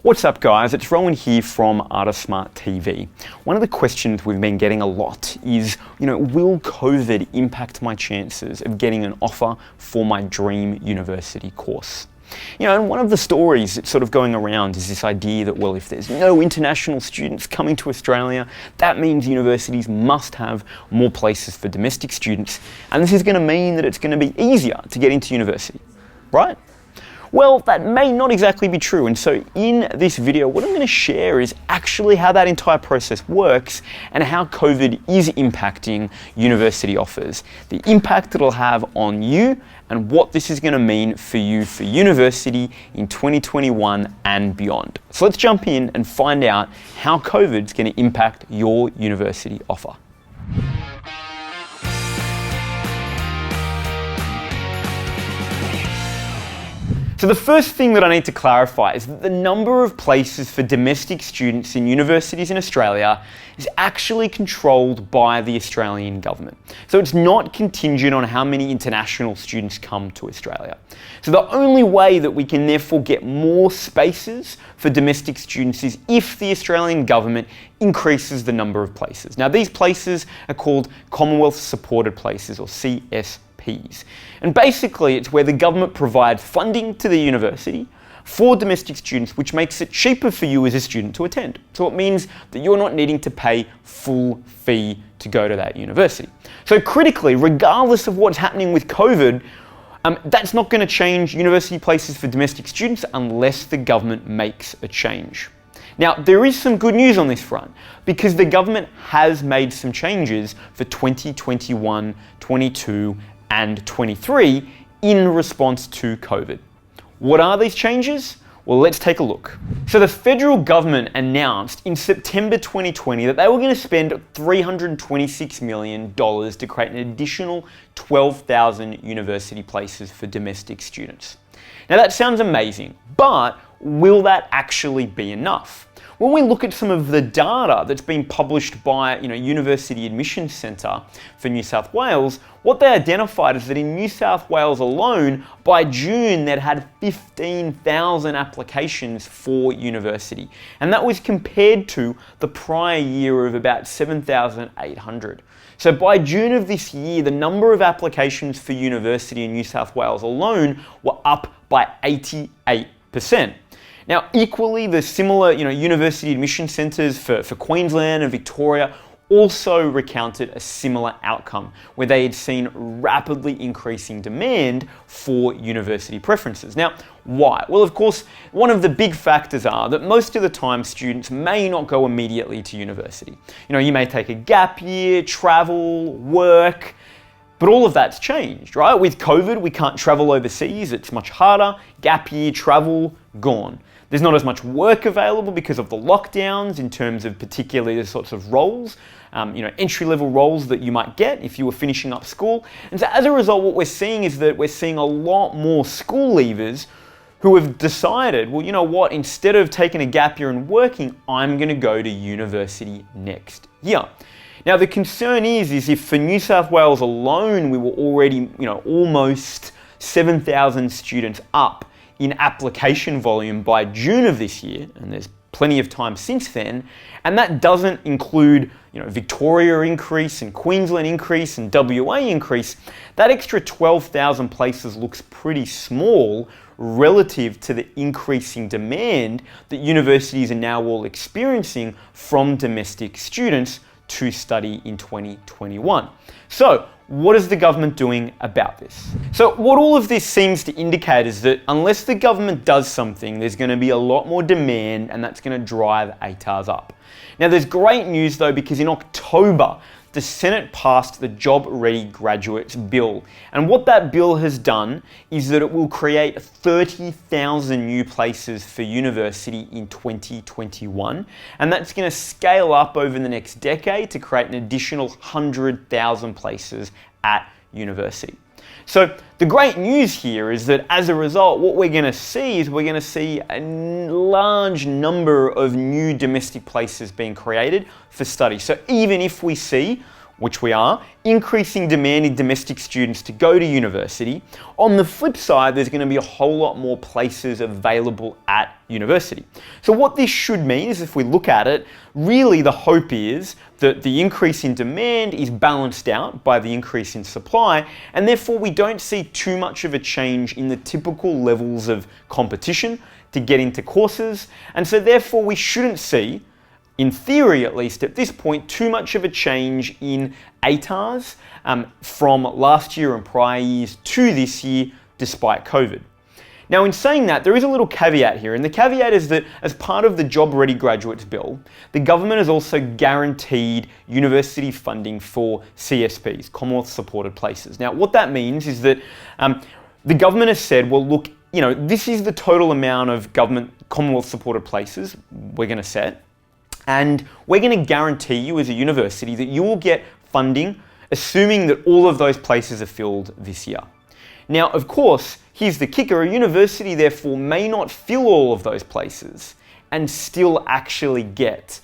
What's up guys, it's Rowan here from AOSTV. One of the questions we've been getting a lot is, will COVID impact my chances of getting an offer for my dream university course? And one of the stories that's sort of going around is this idea that, well, if there's no international students coming to Australia, that means universities must have more places for domestic students, and this is going to mean that it's going to be easier to get into university, right? Well, that may not exactly be true, and so in this video, what I'm going to share is actually how that entire process works and how COVID is impacting university offers, the impact it'll have on you, and what this is going to mean for you for university in 2021 and beyond. So let's jump in and find out how COVID's going to impact your university offer. So the first thing that I need to clarify is that the number of places for domestic students in universities in Australia is actually controlled by the Australian government. So it's not contingent on how many international students come to Australia. So the only way that we can therefore get more spaces for domestic students is if the Australian government increases the number of places. Now these places are called Commonwealth supported places, or CSPs. And basically it's where the government provides funding to the university for domestic students, which makes it cheaper for you as a student to attend. So it means that you're not needing to pay full fee to go to that university. So critically, regardless of what's happening with COVID, that's not going to change university places for domestic students unless the government makes a change. Now, there is some good news on this front because the government has made some changes for 2021, 22 and 23 in response to COVID. What are these changes? Well, let's take a look. So the federal government announced in September 2020 that they were going to spend $326 million to create an additional 12,000 university places for domestic students. Now that sounds amazing, but will that actually be enough? When we look at some of the data that's been published by University Admissions Centre for New South Wales, what they identified is that in New South Wales alone, by June, they'd had 15,000 applications for university. And that was compared to the prior year of about 7,800. So by June of this year, the number of applications for university in New South Wales alone were up by 88%. Now, equally, the similar university admission centres for Queensland and Victoria also recounted a similar outcome, where they had seen rapidly increasing demand for university preferences. Now, why? Well, of course, one of the big factors are that most of the time students may not go immediately to university. You may take a gap year, travel, work, but all of that's changed, right? With COVID, we can't travel overseas, it's much harder. Gap year, travel, gone. There's not as much work available because of the lockdowns in terms of particularly the sorts of roles, entry-level roles that you might get if you were finishing up school. And so as a result, what we're seeing is that we're seeing a lot more school leavers who have decided, well, you know what, instead of taking a gap year and working, I'm going to go to university next year. Now, the concern is if for New South Wales alone, we were already, almost 7,000 students up in application volume by June of this year, and there's plenty of time since then, and that doesn't include Victoria increase and Queensland increase and WA increase, that extra 12,000 places looks pretty small relative to the increasing demand that universities are now all experiencing from domestic students to study in 2021. So, what is the government doing about this? So what all of this seems to indicate is that unless the government does something, there's going to be a lot more demand, and that's going to drive ATARs up. Now there's great news though, because in October, the Senate passed the Job Ready Graduates Bill. And what that bill has done is that it will create 30,000 new places for university in 2021. And that's going to scale up over the next decade to create an additional 100,000 places at university. So the great news here is that as a result, what we're going to see is a large number of new domestic places being created for study. So even if we see which we are, increasing demand in domestic students to go to university. On the flip side, there's going to be a whole lot more places available at university. So what this should mean is, if we look at it, really the hope is that the increase in demand is balanced out by the increase in supply, and therefore we don't see too much of a change in the typical levels of competition to get into courses, and so therefore we shouldn't see, in theory at least at this point, too much of a change in ATARs from last year and prior years to this year, despite COVID. Now, in saying that, there is a little caveat here, and the caveat is that as part of the Job Ready Graduates Bill, the government has also guaranteed university funding for CSPs, Commonwealth supported places. Now, what that means is that the government has said, well, look, this is the total amount of government Commonwealth supported places we're going to set, and we're going to guarantee you as a university that you will get funding, assuming that all of those places are filled this year. Now, of course, here's the kicker: a university therefore may not fill all of those places and still actually get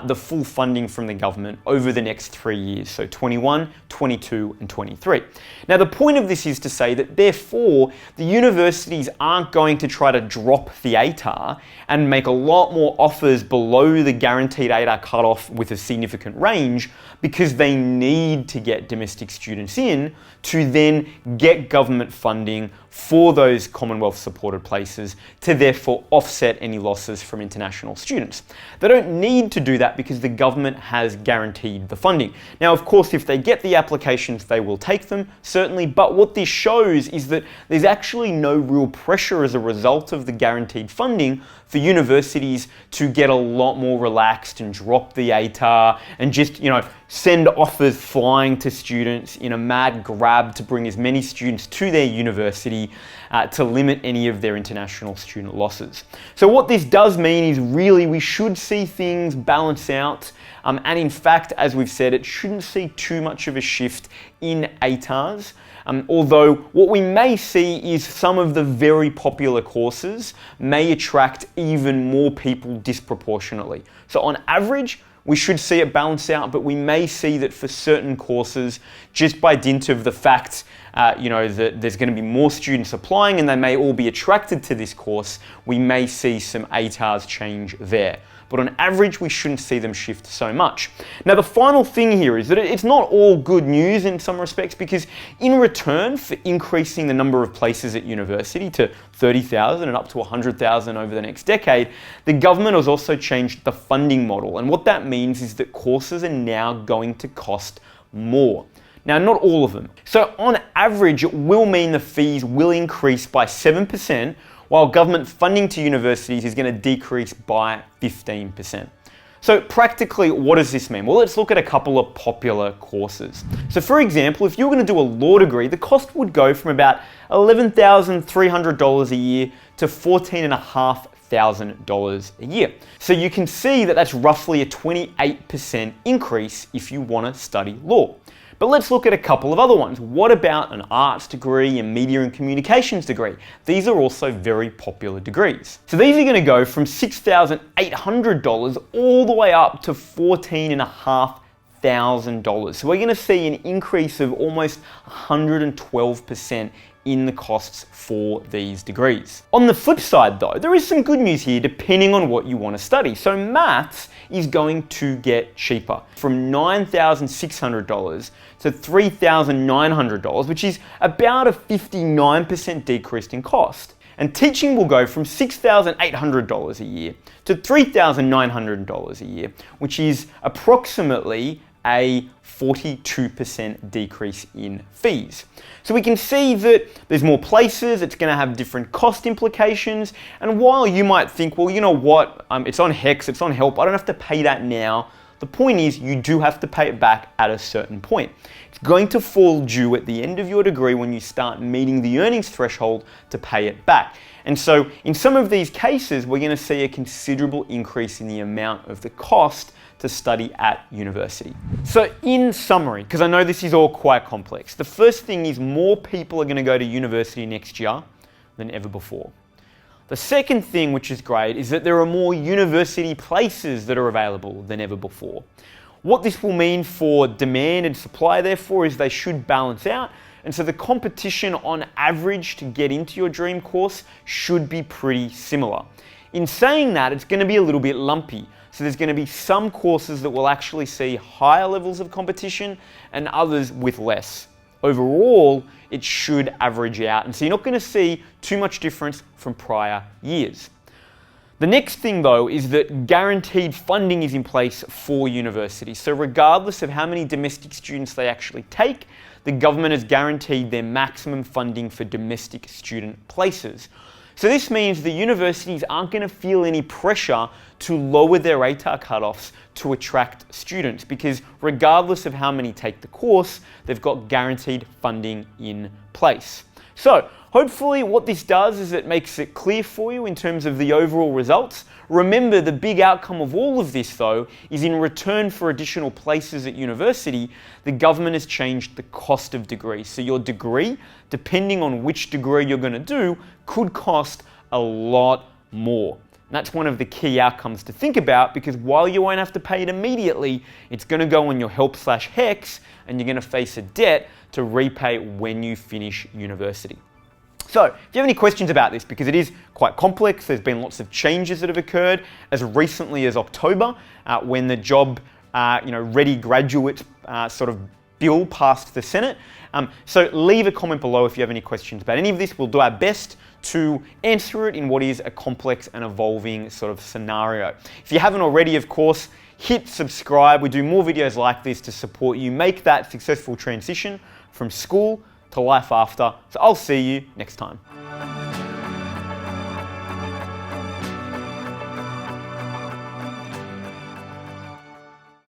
the full funding from the government over the next 3 years, so 21, 22 and 23. Now, the point of this is to say that therefore the universities aren't going to try to drop the ATAR and make a lot more offers below the guaranteed ATAR cutoff with a significant range, because they need to get domestic students in to then get government funding for those Commonwealth supported places to therefore offset any losses from international students. They don't need to do that because the government has guaranteed the funding. Now, of course, if they get the applications, they will take them, certainly, but what this shows is that there's actually no real pressure as a result of the guaranteed funding for universities to get a lot more relaxed and drop the ATAR and just, send offers flying to students in a mad grab to bring as many students to their university to limit any of their international student losses. So what this does mean is really we should see things balance out, and in fact, as we've said, it shouldn't see too much of a shift in ATARs. Although what we may see is some of the very popular courses may attract even more people disproportionately. So on average, we should see it balance out, but we may see that for certain courses, just by dint of the fact that there's going to be more students applying and they may all be attracted to this course, we may see some ATARs change there. But on average, we shouldn't see them shift so much. Now, the final thing here is that it's not all good news in some respects, because in return for increasing the number of places at university to 30,000 and up to 100,000 over the next decade, the government has also changed the funding model. And what that means is that courses are now going to cost more. Now, not all of them. So on average, it will mean the fees will increase by 7%, while government funding to universities is going to decrease by 15%. So practically, what does this mean? Well, let's look at a couple of popular courses. So for example, if you're going to do a law degree, the cost would go from about $11,300 a year to $14,500 a year. So you can see that that's roughly a 28% increase if you want to study law. But let's look at a couple of other ones. What about an arts degree, a media and communications degree? These are also very popular degrees. So these are going to go from $6,800 all the way up to $14,500. So we're going to see an increase of almost 112% in the costs for these degrees. On the flip side though, there is some good news here depending on what you want to study. So maths is going to get cheaper, from $9,600 to $3,900, which is about a 59% decrease in cost. And teaching will go from $6,800 a year to $3,900 a year, which is approximately a 42% decrease in fees. So we can see that there's more places, it's going to have different cost implications, and while you might think, well, you know what, it's on HEX, it's on HELP, I don't have to pay that now, the point is you do have to pay it back at a certain point. It's going to fall due at the end of your degree when you start meeting the earnings threshold to pay it back. And so in some of these cases, we're going to see a considerable increase in the amount of the cost to study at university. So in summary, because I know this is all quite complex, the first thing is more people are going to go to university next year than ever before. The second thing, which is great, is that there are more university places that are available than ever before. What this will mean for demand and supply, therefore, is they should balance out. And so the competition on average to get into your dream course should be pretty similar. In saying that, it's going to be a little bit lumpy. So there's going to be some courses that will actually see higher levels of competition and others with less. Overall, it should average out. And so you're not going to see too much difference from prior years. The next thing, though, is that guaranteed funding is in place for universities. So regardless of how many domestic students they actually take, the government has guaranteed their maximum funding for domestic student places. So this means the universities aren't going to feel any pressure to lower their ATAR cutoffs to attract students, because regardless of how many take the course, they've got guaranteed funding in place. So hopefully what this does is it makes it clear for you in terms of the overall results. Remember, the big outcome of all of this, though, is in return for additional places at university, the government has changed the cost of degrees. So your degree, depending on which degree you're going to do, could cost a lot more. And that's one of the key outcomes to think about, because while you won't have to pay it immediately, it's going to go on your help/HECS, and you're going to face a debt to repay when you finish university. So, if you have any questions about this, because it is quite complex, there's been lots of changes that have occurred as recently as October, when the Job Ready Graduate sort of bill passed the Senate. So leave a comment below if you have any questions about any of this. We'll do our best to answer it in what is a complex and evolving sort of scenario. If you haven't already, of course, hit subscribe. We do more videos like this to support you make that successful transition from school to life after. So I'll see you next time.